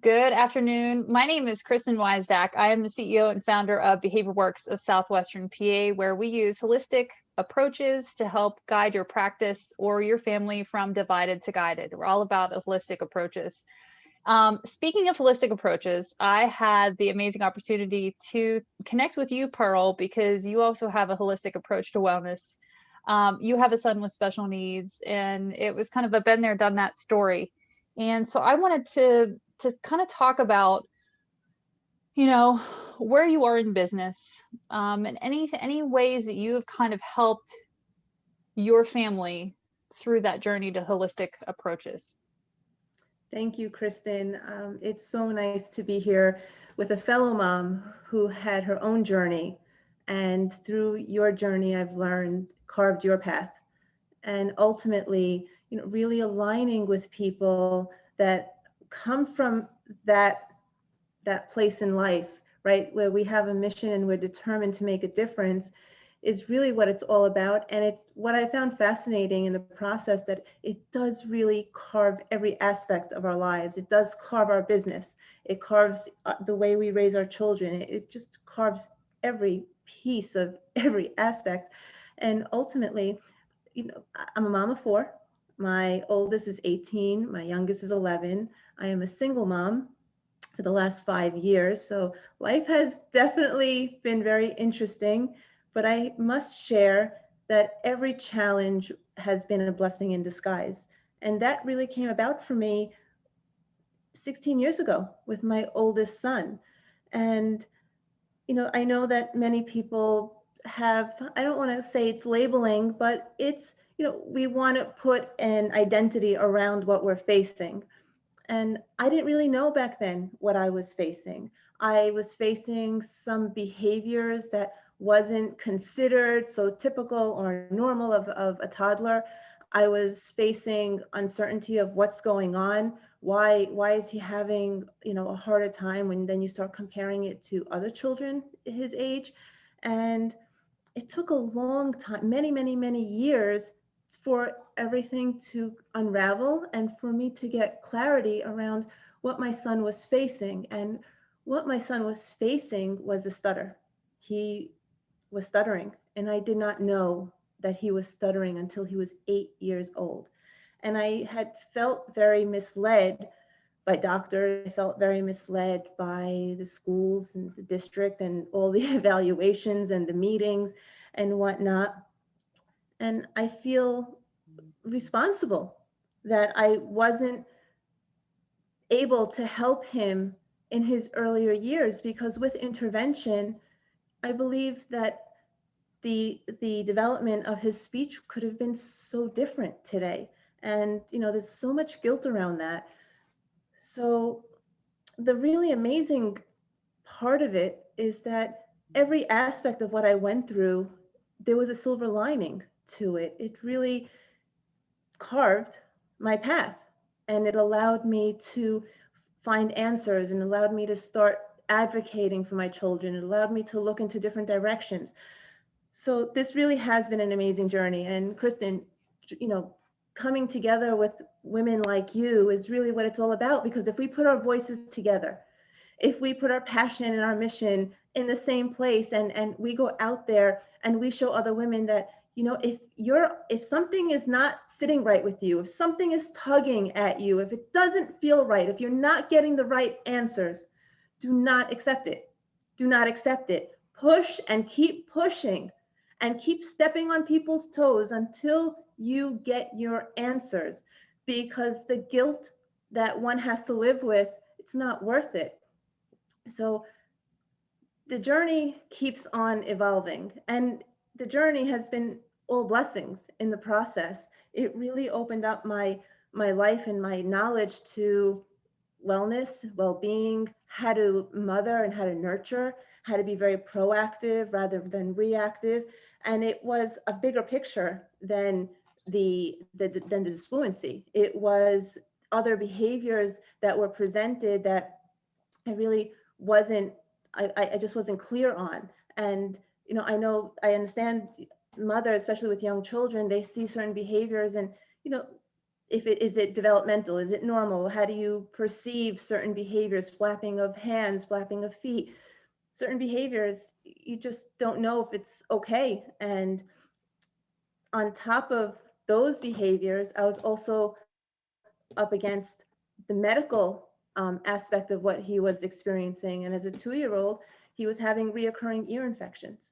Good afternoon. My name is Kristan Weisdack. I am the CEO and founder of BehaviorWorx of Southwestern PA, where we use holistic approaches to help guide your practice or your family from divided to guided. We're all about holistic approaches. Speaking of holistic approaches, I had the amazing opportunity to connect with you, Pearl, because you also have a holistic approach to wellness. You have a son with special needs, and it was kind of a been there, done that story. And so I wanted to kind of talk about, where you are in business, and any ways that you have kind of helped your family through that journey to holistic approaches. Thank you, Kristan. It's so nice to be here with a fellow mom who had her own journey. And through your journey, I've learned, carved your path. And ultimately, really aligning with people that come from that place in life, right? Where we have a mission and we're determined to make a difference is really what it's all about. And it's what I found fascinating in the process, that it does really carve every aspect of our lives. It does carve our business. It carves the way we raise our children. It just carves every piece of every aspect. And ultimately, I'm a mom of 4. My oldest is 18. My youngest is 11. I am a single mom for the last 5 years. So life has definitely been very interesting, but I must share that every challenge has been a blessing in disguise. And that really came about for me 16 years ago with my oldest son. And, I know that many people have, I don't want to say it's labeling, but it's, we want to put an identity around what we're facing. And I didn't really know back then what I was facing. I was facing some behaviors that wasn't considered so typical or normal of a toddler. I was facing uncertainty of what's going on. Why is he having, a harder time, when then you start comparing it to other children his age. And it took a long time, many, many, many years for everything to unravel and for me to get clarity around what my son was facing. And what my son was facing was a stutter. He was stuttering, and I did not know that he was stuttering until he was 8 years old. And I had felt very misled by doctors. I felt very misled by the schools and the district and all the evaluations and the meetings and whatnot. And I feel responsible that I wasn't able to help him in his earlier years, because with intervention, I believe that the development of his speech could have been so different today. And, there's so much guilt around that. So the really amazing part of it is that every aspect of what I went through, there was a silver lining to it. It really carved my path, and it allowed me to find answers, and allowed me to start advocating for my children. It allowed me to look into different directions. So this really has been an amazing journey. And Kristan, coming together with women like you is really what it's all about, because if we put our voices together, if we put our passion and our mission in the same place, and we go out there and we show other women that, if something is not sitting right with you, if something is tugging at you, if it doesn't feel right, if you're not getting the right answers, do not accept it. Do not accept it. Push and keep pushing and keep stepping on people's toes until you get your answers, because the guilt that one has to live with, it's not worth it. So the journey keeps on evolving, and the journey has been all blessings in the process. It really opened up my life and my knowledge to wellness, well-being, how to mother and how to nurture, how to be very proactive rather than reactive. And it was a bigger picture than the disfluency. It was other behaviors that were presented that I really wasn't, I just wasn't clear on. And, I understand mothers, especially with young children, they see certain behaviors and, is it developmental? Is it normal? How do you perceive certain behaviors, flapping of hands, flapping of feet? Certain behaviors, you just don't know if it's okay. And on top of those behaviors, I was also up against the medical aspect of what he was experiencing. And as a 2-year-old, he was having reoccurring ear infections.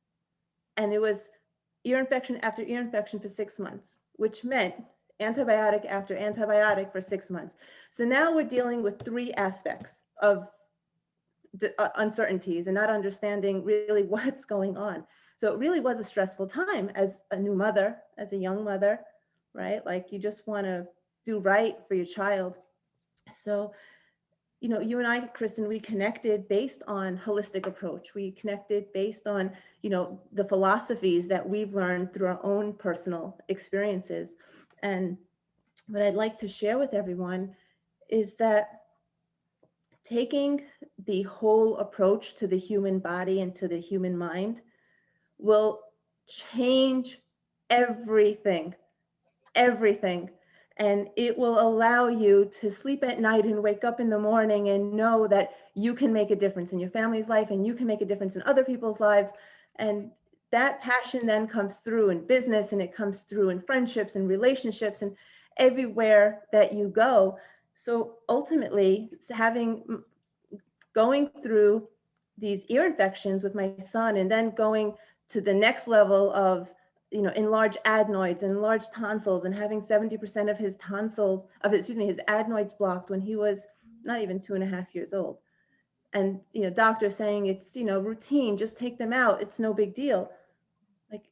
And it was ear infection after ear infection for 6 months, which meant antibiotic after antibiotic for 6 months. So now we're dealing with 3 aspects of uncertainties and not understanding really what's going on. So it really was a stressful time as a new mother, as a young mother, right? Like you just want to do right for your child. So, you know, you and I, Kristan, we connected based on holistic approach. We connected based on, you know, the philosophies that we've learned through our own personal experiences. And what I'd like to share with everyone is that taking the whole approach to the human body and to the human mind will change everything, everything. And it will allow you to sleep at night and wake up in the morning and know that you can make a difference in your family's life and you can make a difference in other people's lives. And that passion then comes through in business, and it comes through in friendships and relationships and everywhere that you go. So ultimately, going through these ear infections with my son, and then going to the next level of, you know, enlarged adenoids and enlarged tonsils, and having 70% of his tonsils, his adenoids blocked when he was not even 2.5 years old. And, you know, doctors saying it's, you know, routine, just take them out. It's no big deal. Like,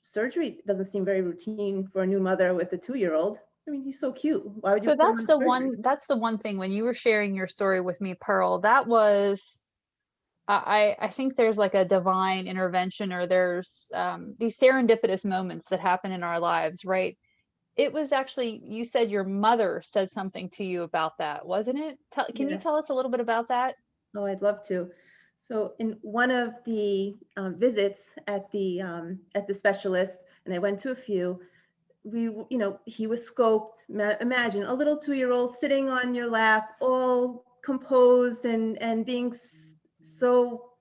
surgery doesn't seem very routine for a new mother with a 2-year-old. I mean, he's so cute. Why would you So put him on surgery? that's the one thing when you were sharing your story with me, Pearl, that was, I think there's like a divine intervention, or there's these serendipitous moments that happen in our lives, right? It was actually, you said your mother said something to you about that, wasn't it? Can you Yes. tell us a little bit about that? Oh, I'd love to. So in one of the visits at the specialist, and I went to a few, you know, he was scoped. Imagine a little 2-year-old sitting on your lap, all composed and being so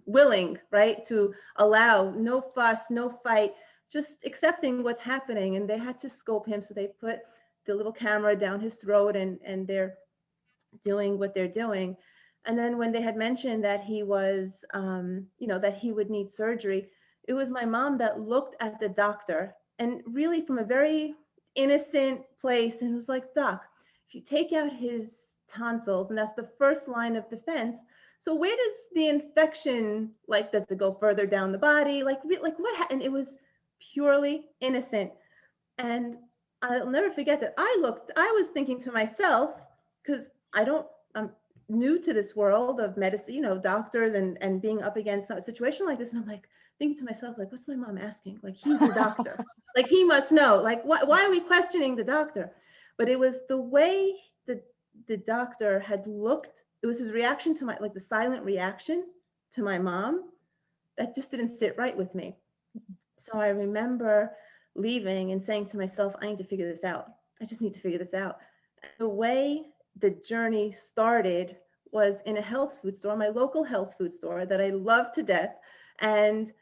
willing, right, to allow no fuss, no fight, just accepting what's happening. And they had to scope him, so they put the little camera down his throat, and they're doing what they're doing. And then when they had mentioned that he was, you know, that he would need surgery, it was my mom that looked at the doctor, and really from a very innocent place, and was like, Doc, if you take out his tonsils, and that's the first line of defense, so where does the infection, like, does it go further down the body? Like what? And it was purely innocent. And I'll never forget that I was thinking to myself, because I'm new to this world of medicine, you know, doctors and being up against a situation like this. And I'm like thinking to myself, like, what's my mom asking? Like, he's the doctor. Like, he must know. Like, why are we questioning the doctor? But it was the way that the doctor had looked. It was his reaction to like the silent reaction to my mom that just didn't sit right with me. So I remember leaving and saying to myself, I need to figure this out. I just need to figure this out. The way the journey started was in a health food store, my local health food store that I love to death. And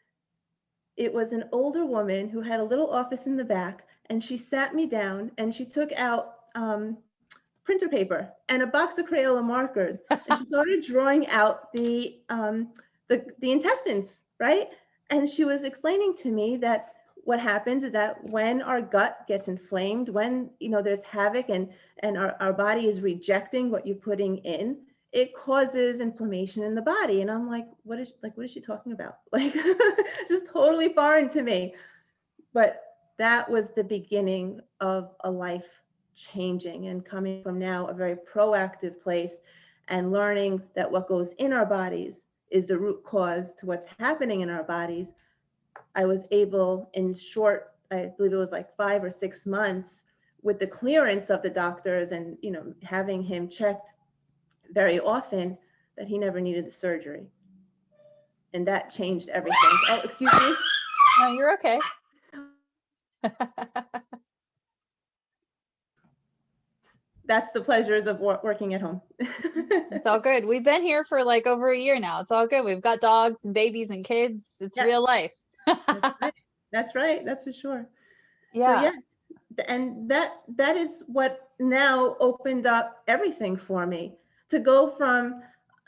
it was an older woman who had a little office in the back, and she sat me down and she took out printer paper and a box of Crayola markers, and she started drawing out the intestines, right? And she was explaining to me that what happens is that when our gut gets inflamed, when, you know, there's havoc and our body is rejecting what you're putting in, it causes inflammation in the body. And I'm like, what is she talking about? Like, just totally foreign to me. But that was the beginning of a life changing, and coming from now a very proactive place, and learning that what goes in our bodies is the root cause to what's happening in our bodies. I was able, in short, I believe it was like 5 or 6 months, with the clearance of the doctors and, you know, having him checked very often, that he never needed the surgery. And that changed everything. Oh, excuse me. No, you're okay. that's the pleasures of working at home. It's all good. We've been here for like over a year now. It's all good. We've got dogs and babies and kids. It's Yeah, real life. that's right. That's right. That's for sure. So Yeah. yeah, and that is what now opened up everything for me, to go from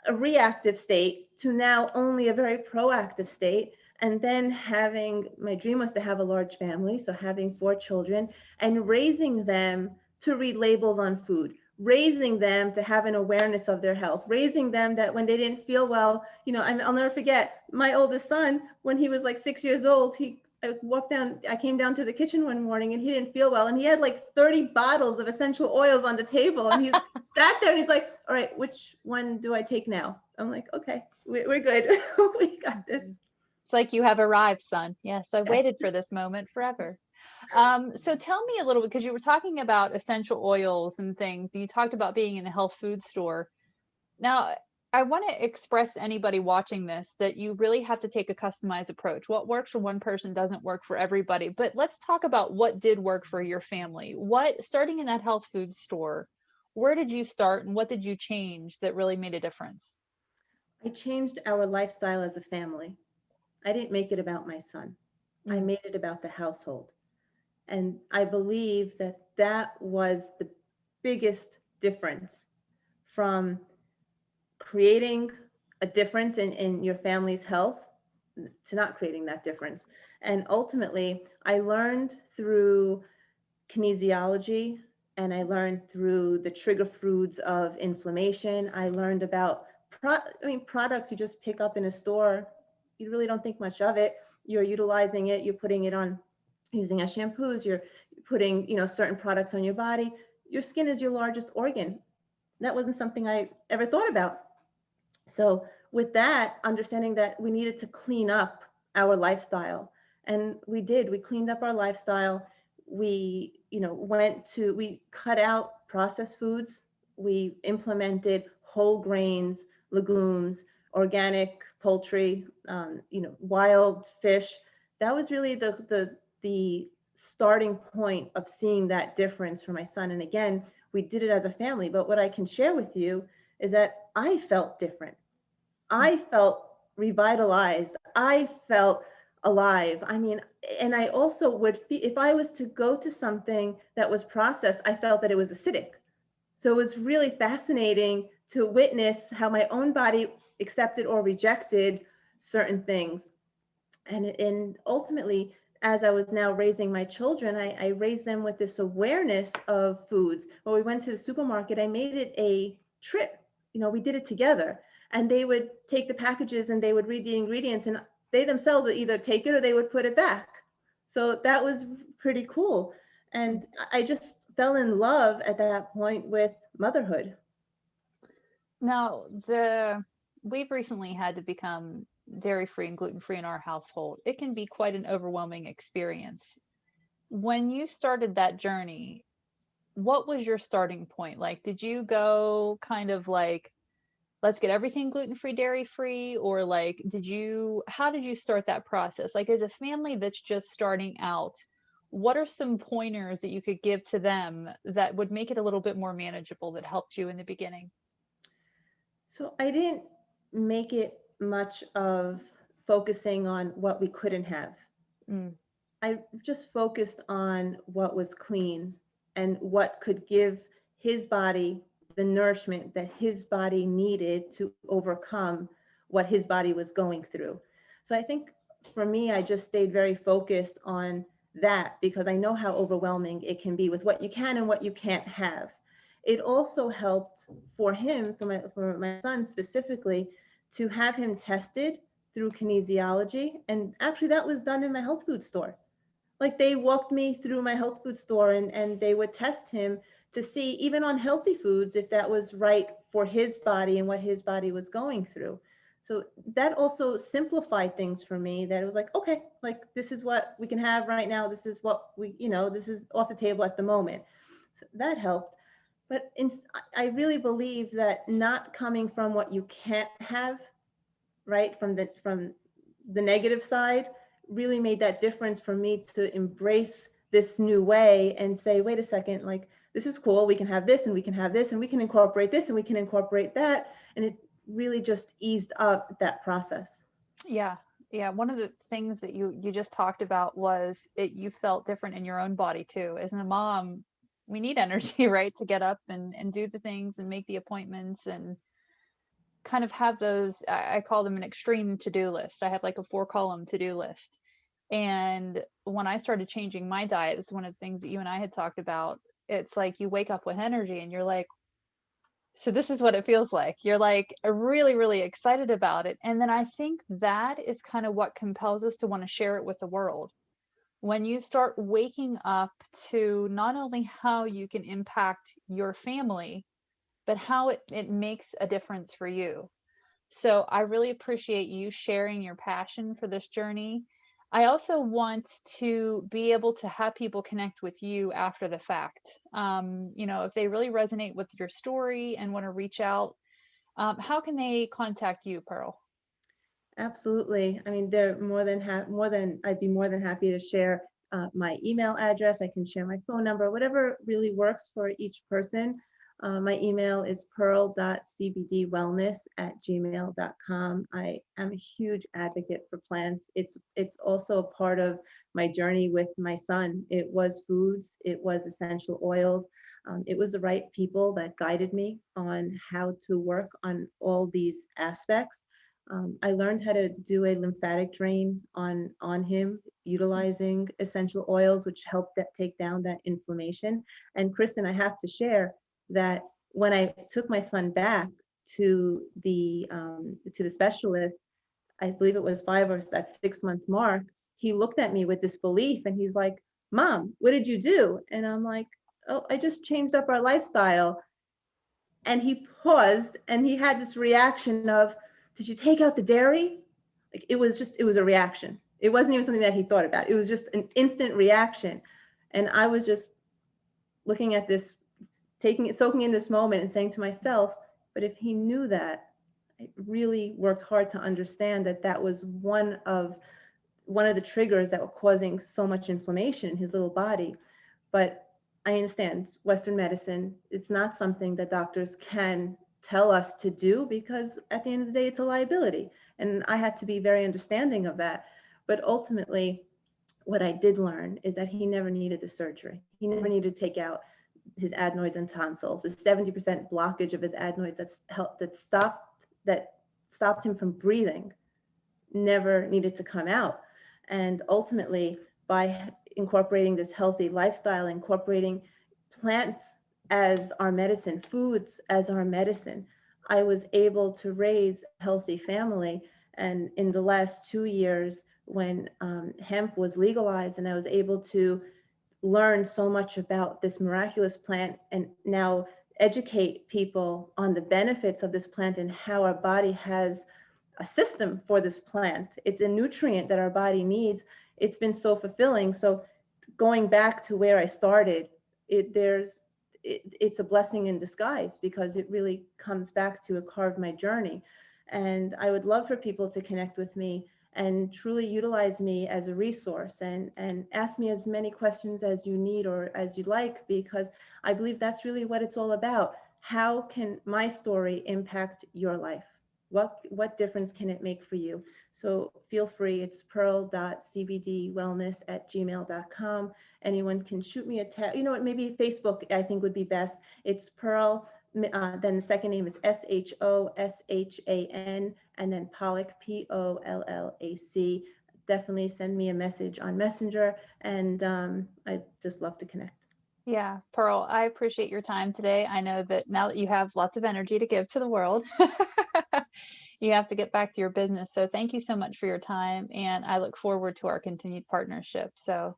a reactive state to now only a very proactive state. And then having, my dream was to have a large family, so having 4 children and raising them to read labels on food, raising them to have an awareness of their health, raising them that when they didn't feel well, you know, I'll never forget my oldest son, when he was like 6 years old, I came down to the kitchen one morning and he didn't feel well. And he had like 30 bottles of essential oils on the table. And he sat there and he's like, all right, which one do I take now? I'm like, okay, we're good. We got this. It's like you have arrived, son. Yes, I Yeah. waited for this moment forever. So tell me a little bit, because you were talking about essential oils and things. You talked about being in a health food store. Now, I want to express to anybody watching this that you really have to take a customized approach. What works for one person doesn't work for everybody. But let's talk about what did work for your family. Starting in that health food store, where did you start and what did you change that really made a difference? I changed our lifestyle as a family. I didn't make it about my son. I made it about the household. And I believe that that was the biggest difference from creating a difference in your family's health to not creating that difference. And ultimately, I learned through kinesiology, and I learned through the trigger foods of inflammation. I learned about products you just pick up in a store. You really don't think much of it. You're utilizing it. You're putting it on, using as shampoos. You're putting, you know, certain products on your body. Your skin is your largest organ. That wasn't something I ever thought about. So with that, understanding that we needed to clean up our lifestyle, and we did. We cleaned up our lifestyle. We, you know, we cut out processed foods. We implemented whole grains, legumes, organic poultry, you know, wild fish. That was really the starting point of seeing that difference for my son. And again, we did it as a family. But what I can share with you is that I felt different. I felt revitalized. I felt alive. I mean, and I also would feel, if I was to go to something that was processed, I felt that it was acidic. So it was really fascinating to witness how my own body accepted or rejected certain things. And ultimately, as I was now raising my children, I raised them with this awareness of foods. When we went to the supermarket, I made it a trip. You know, we did it together. And they would take the packages and they would read the ingredients, and they themselves would either take it or they would put it back. So that was pretty cool. And I just fell in love at that point with motherhood. Now, we've recently had to become dairy-free and gluten-free in our household. It can be quite an overwhelming experience. When you started that journey, what was your starting point? Like, did you go kind of like, let's get everything gluten-free, dairy-free, or like, how did you start that process? Like, as a family that's just starting out, what are some pointers that you could give to them that would make it a little bit more manageable, that helped you in the beginning? So I didn't make it much of focusing on what we couldn't have. Mm. I just focused on what was clean and what could give his body the nourishment that his body needed to overcome what his body was going through. So I think for me, I just stayed very focused on that because I know how overwhelming it can be with what you can and what you can't have. It also helped for him, for my son specifically, to have him tested through kinesiology. And actually that was done in my health food store. Like they walked me through my health food store and they would test him to see, even on healthy foods, if that was right for his body and what his body was going through. So that also simplified things for me, that it was like, okay, like this is what we can have right now. This is what we, you know, this is off the table at the moment. So that helped. But I really believe that not coming from what you can't have, right, from the negative side, really made that difference for me to embrace this new way and say, wait a second, like this is cool. We can have this and we can have this and we can incorporate this and we can incorporate that. And it really just eased up that process. Yeah. Yeah. One of the things that you just talked about was you felt different in your own body too. As a mom, we need energy, right? To get up and do the things and make the appointments and kind of have those, I call them an extreme to-do list. I have like a 4-column to-do list. And when I started changing my diet, it's one of the things that you and I had talked about. It's like you wake up with energy and you're like, so this is what it feels like. You're like really, really excited about it. And then I think that is kind of what compels us to want to share it with the world. When you start waking up to not only how you can impact your family, but how it makes a difference for you. So I really appreciate you sharing your passion for this journey. I also want to be able to have people connect with you after the fact. If they really resonate with your story and want to reach out, how can they contact you, Pearl? Absolutely. I mean, they're I'd be more than happy to share my email address. I can share my phone number, whatever really works for each person. My email is pearl.cbdwellness@gmail.com. I am a huge advocate for plants. It's also a part of my journey with my son. It was foods, it was essential oils. It was the right people that guided me on how to work on all these aspects. I learned how to do a lymphatic drain on him, utilizing essential oils, which helped take down that inflammation. And Kristan, I have to share that when I took my son back to the specialist, I believe it was 5 or that 6 month mark, he looked at me with disbelief and he's like, "Mom, what did you do?" And I'm like, "Oh, I just changed up our lifestyle." And he paused and he had this reaction of, "Did you take out the dairy?" Like it was a reaction. It wasn't even something that he thought about. It was just an instant reaction. And I was just looking at this, soaking in this moment and saying to myself, but if he knew that, I really worked hard to understand that that was one of the triggers that were causing so much inflammation in his little body. But I understand Western medicine, it's not something that doctors can tell us to do because at the end of the day, it's a liability. And I had to be very understanding of that. But ultimately, what I did learn is that he never needed the surgery. He never needed to take out his adenoids and tonsils. The 70% blockage of his adenoids that stopped him from breathing never needed to come out. And ultimately, by incorporating this healthy lifestyle, incorporating plants as our medicine, foods as our medicine, I was able to raise a healthy family. And in the last 2 years, when hemp was legalized, and I was able to learn so much about this miraculous plant and now educate people on the benefits of this plant and how our body has a system for this plant. It's a nutrient that our body needs. It's been so fulfilling. So going back to where I started, it's a blessing in disguise because it really comes back to a carved my journey. And I would love for people to connect with me and truly utilize me as a resource and ask me as many questions as you need or as you like, because I believe that's really what it's all about. How can my story impact your life? What difference can it make for you? So feel free, it's pearl.cbdwellness@gmail.com. Anyone can shoot me a text. You know what, maybe Facebook I think would be best. It's Pearl, then the second name is SHOSHAN, and then Pollac, POLLAC. Definitely send me a message on Messenger, and I'd just love to connect. Yeah, Pearl, I appreciate your time today. I know that now that you have lots of energy to give to the world, you have to get back to your business. So thank you so much for your time. And I look forward to our continued partnership. So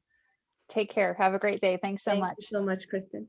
take care. Have a great day. Thanks so Thank you much. so much, Kristan.